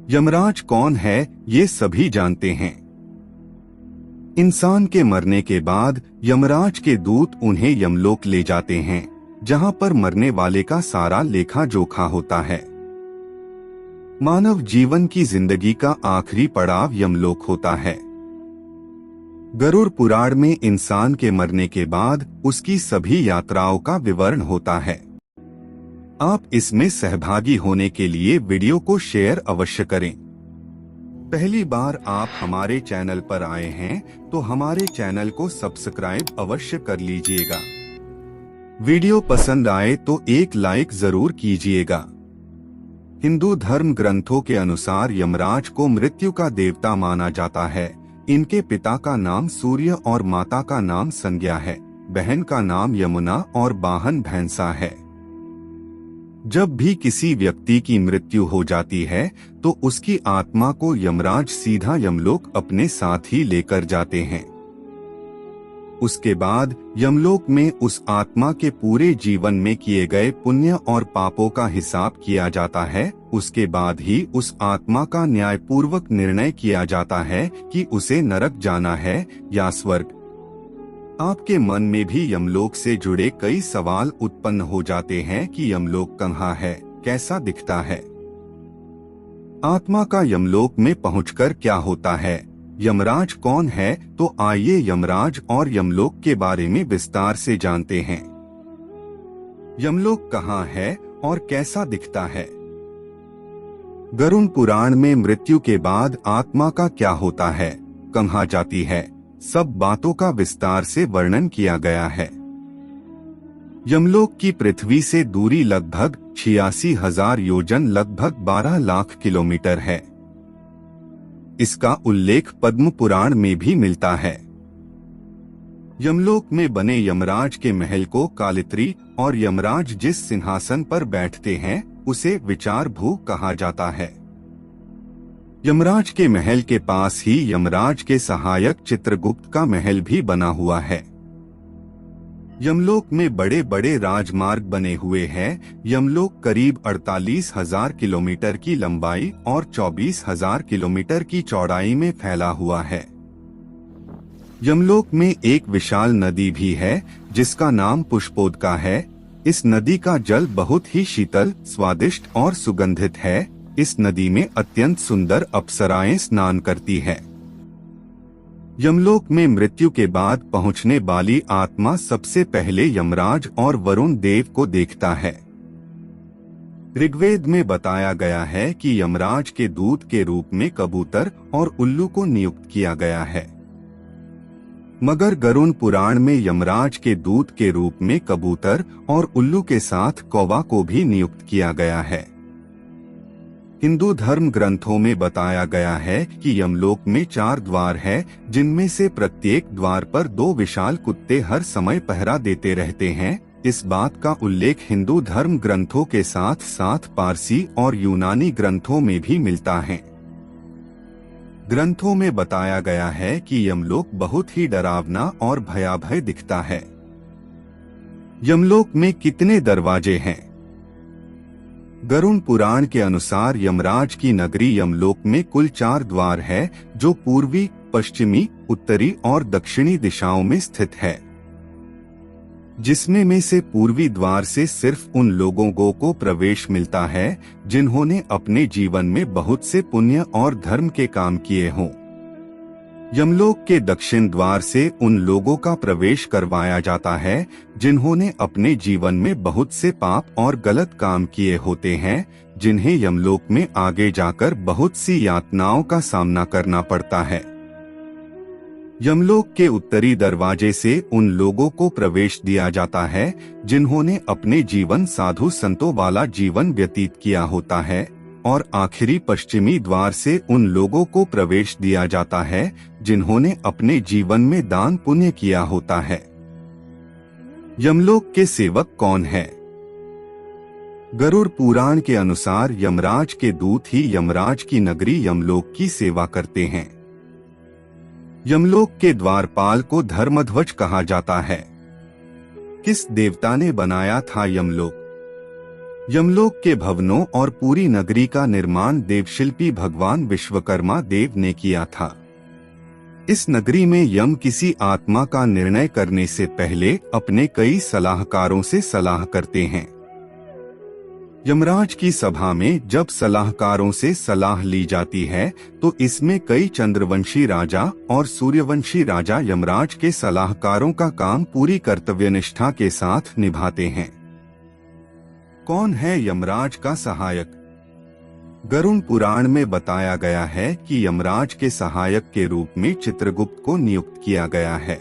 यमराज कौन है, ये सभी जानते हैं। इंसान के मरने के बाद यमराज के दूत उन्हें यमलोक ले जाते हैं, जहां पर मरने वाले का सारा लेखा जोखा होता है। मानव जीवन की जिंदगी का आखिरी पड़ाव यमलोक होता है। गरुड़ पुराण में इंसान के मरने के बाद उसकी सभी यात्राओं का विवरण होता है। आप इसमें सहभागी होने के लिए वीडियो को शेयर अवश्य करें। पहली बार आप हमारे चैनल पर आए हैं तो हमारे चैनल को सब्सक्राइब अवश्य कर लीजिएगा। वीडियो पसंद आए तो एक लाइक जरूर कीजिएगा। हिंदू धर्म ग्रंथों के अनुसार यमराज को मृत्यु का देवता माना जाता है। इनके पिता का नाम सूर्य और माता का नाम संज्ञा है। बहन का नाम यमुना और वाहन भैंसा है। जब भी किसी व्यक्ति की मृत्यु हो जाती है तो उसकी आत्मा को यमराज सीधा यमलोक अपने साथ ही लेकर जाते हैं। उसके बाद यमलोक में उस आत्मा के पूरे जीवन में किए गए पुण्य और पापों का हिसाब किया जाता है। उसके बाद ही उस आत्मा का न्यायपूर्वक निर्णय किया जाता है कि उसे नरक जाना है या स्वर्ग। आपके मन में भी यमलोक से जुड़े कई सवाल उत्पन्न हो जाते हैं कि यमलोक कहाँ है, कैसा दिखता है, आत्मा का यमलोक में पहुंचकर क्या होता है, यमराज कौन है। तो आइए यमराज और यमलोक के बारे में विस्तार से जानते हैं। यमलोक कहाँ है और कैसा दिखता है। गरुड़ पुराण में मृत्यु के बाद आत्मा का क्या होता है, कहाँ जाती है, सब बातों का विस्तार से वर्णन किया गया है। यमलोक की पृथ्वी से दूरी लगभग 86,000 योजन, लगभग 12 लाख किलोमीटर है। इसका उल्लेख पद्म पुराण में भी मिलता है। यमलोक में बने यमराज के महल को कालित्री और यमराज जिस सिंहासन पर बैठते हैं उसे विचार भू कहा जाता है। यमराज के महल के पास ही यमराज के सहायक चित्रगुप्त का महल भी बना हुआ है। यमलोक में बड़े बड़े राजमार्ग बने हुए हैं। यमलोक करीब 48,000 किलोमीटर की लंबाई और 24,000 किलोमीटर की चौड़ाई में फैला हुआ है। यमलोक में एक विशाल नदी भी है जिसका नाम पुष्पोदका है। इस नदी का जल बहुत ही शीतल, स्वादिष्ट और सुगंधित है। इस नदी में अत्यंत सुंदर अप्सराएं स्नान करती है। यमलोक में मृत्यु के बाद पहुंचने वाली आत्मा सबसे पहले यमराज और वरुण देव को देखता है। ऋग्वेद में बताया गया है कि यमराज के दूत के रूप में कबूतर और उल्लू को नियुक्त किया गया है। मगर गरुड़ पुराण में यमराज के दूत के रूप में कबूतर और उल्लू के साथ कौवा को भी नियुक्त किया गया है। हिंदू धर्म ग्रंथों में बताया गया है कि यमलोक में 4 द्वार है, जिनमें से प्रत्येक द्वार पर 2 विशाल कुत्ते हर समय पहरा देते रहते हैं। इस बात का उल्लेख हिंदू धर्म ग्रंथों के साथ साथ पारसी और यूनानी ग्रंथों में भी मिलता है। ग्रंथों में बताया गया है कि यमलोक बहुत ही डरावना और भयावह दिखता है। यमलोक में कितने दरवाजे हैं। गरुड़ पुराण के अनुसार यमराज की नगरी यमलोक में कुल 4 द्वार है, जो पूर्वी, पश्चिमी, उत्तरी और दक्षिणी दिशाओं में स्थित है। जिसमें में से पूर्वी द्वार से सिर्फ उन लोगों को प्रवेश मिलता है जिन्होंने अपने जीवन में बहुत से पुण्य और धर्म के काम किए हों। यमलोक के दक्षिण द्वार से उन लोगों का प्रवेश करवाया जाता है जिन्होंने अपने जीवन में बहुत से पाप और गलत काम किए होते हैं, जिन्हें यमलोक में आगे जाकर बहुत सी यातनाओं का सामना करना पड़ता है। यमलोक के उत्तरी दरवाजे से उन लोगों को प्रवेश दिया जाता है जिन्होंने अपने जीवन साधु संतों वाला जीवन व्यतीत किया होता है, और आखिरी पश्चिमी द्वार से उन लोगों को प्रवेश दिया जाता है जिन्होंने अपने जीवन में दान पुण्य किया होता है। यमलोक के सेवक कौन है। गरुड़ पुराण के अनुसार यमराज के दूत ही यमराज की नगरी यमलोक की सेवा करते हैं। यमलोक के द्वारपाल को धर्मध्वज कहा जाता है। किस देवता ने बनाया था यमलोक। यमलोक के भवनों और पूरी नगरी का निर्माण देवशिल्पी भगवान विश्वकर्मा देव ने किया था। इस नगरी में यम किसी आत्मा का निर्णय करने से पहले अपने कई सलाहकारों से सलाह करते हैं। यमराज की सभा में जब सलाहकारों से सलाह ली जाती है तो इसमें कई चंद्रवंशी राजा और सूर्यवंशी राजा यमराज के सलाहकारों का काम पूरी कर्तव्यनिष्ठा के साथ निभाते हैं। कौन है यमराज का सहायक? गरुड़ पुराण में बताया गया है कि यमराज के सहायक के रूप में चित्रगुप्त को नियुक्त किया गया है।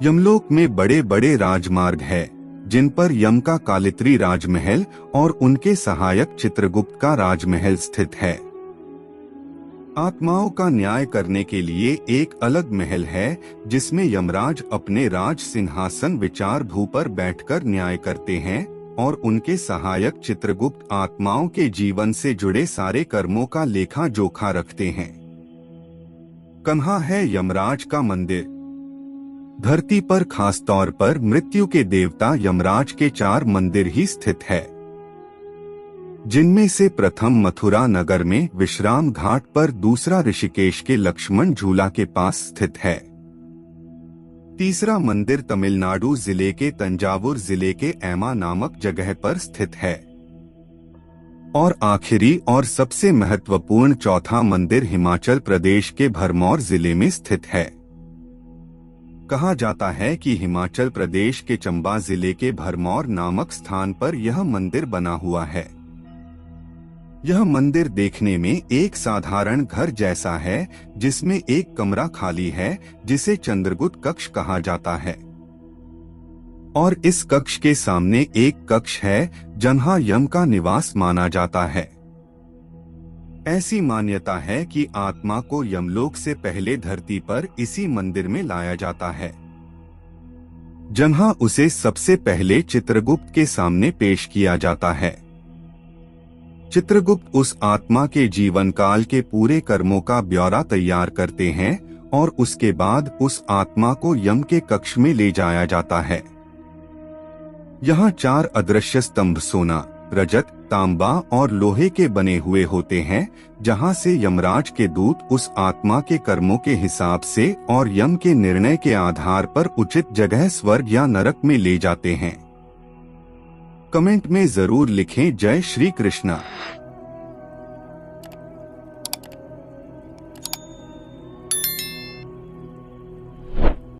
यमलोक में बड़े बड़े राजमार्ग हैं, जिन पर यम का कालित्री राजमहल और उनके सहायक चित्रगुप्त का राजमहल स्थित है। आत्माओं का न्याय करने के लिए एक अलग महल है, जिसमें यमराज अपने राज सिंहासन विचार भू पर बैठकर न्याय करते हैं और उनके सहायक चित्रगुप्त आत्माओं के जीवन से जुड़े सारे कर्मों का लेखा जोखा रखते हैं। कहाँ है यमराज का मंदिर? धरती पर खास तौर पर मृत्यु के देवता यमराज के 4 मंदिर ही स्थित है, जिनमें से प्रथम मथुरा नगर में विश्राम घाट पर, दूसरा ऋषिकेश के लक्ष्मण झूला के पास स्थित है, तीसरा मंदिर तमिलनाडु जिले के तंजावुर जिले के एमा नामक जगह पर स्थित है और आखिरी और सबसे महत्वपूर्ण चौथा मंदिर हिमाचल प्रदेश के भरमौर जिले में स्थित है। कहा जाता है कि हिमाचल प्रदेश के चंबा जिले के भरमौर नामक स्थान पर यह मंदिर बना हुआ है। यह मंदिर देखने में एक साधारण घर जैसा है, जिसमें एक कमरा खाली है जिसे चंद्रगुप्त कक्ष कहा जाता है, और इस कक्ष के सामने एक कक्ष है जहां यम का निवास माना जाता है। ऐसी मान्यता है कि आत्मा को यमलोक से पहले धरती पर इसी मंदिर में लाया जाता है, जहां उसे सबसे पहले चित्रगुप्त के सामने पेश किया जाता है। चित्रगुप्त उस आत्मा के जीवन काल के पूरे कर्मों का ब्यौरा तैयार करते हैं और उसके बाद उस आत्मा को यम के कक्ष में ले जाया जाता है। यहाँ 4 अदृश्य स्तंभ सोना, रजत, तांबा और लोहे के बने हुए होते हैं, जहाँ से यमराज के दूत उस आत्मा के कर्मों के हिसाब से और यम के निर्णय के आधार पर उचित जगह स्वर्ग या नरक में ले जाते हैं। कमेंट में जरूर लिखें जय श्री कृष्णा।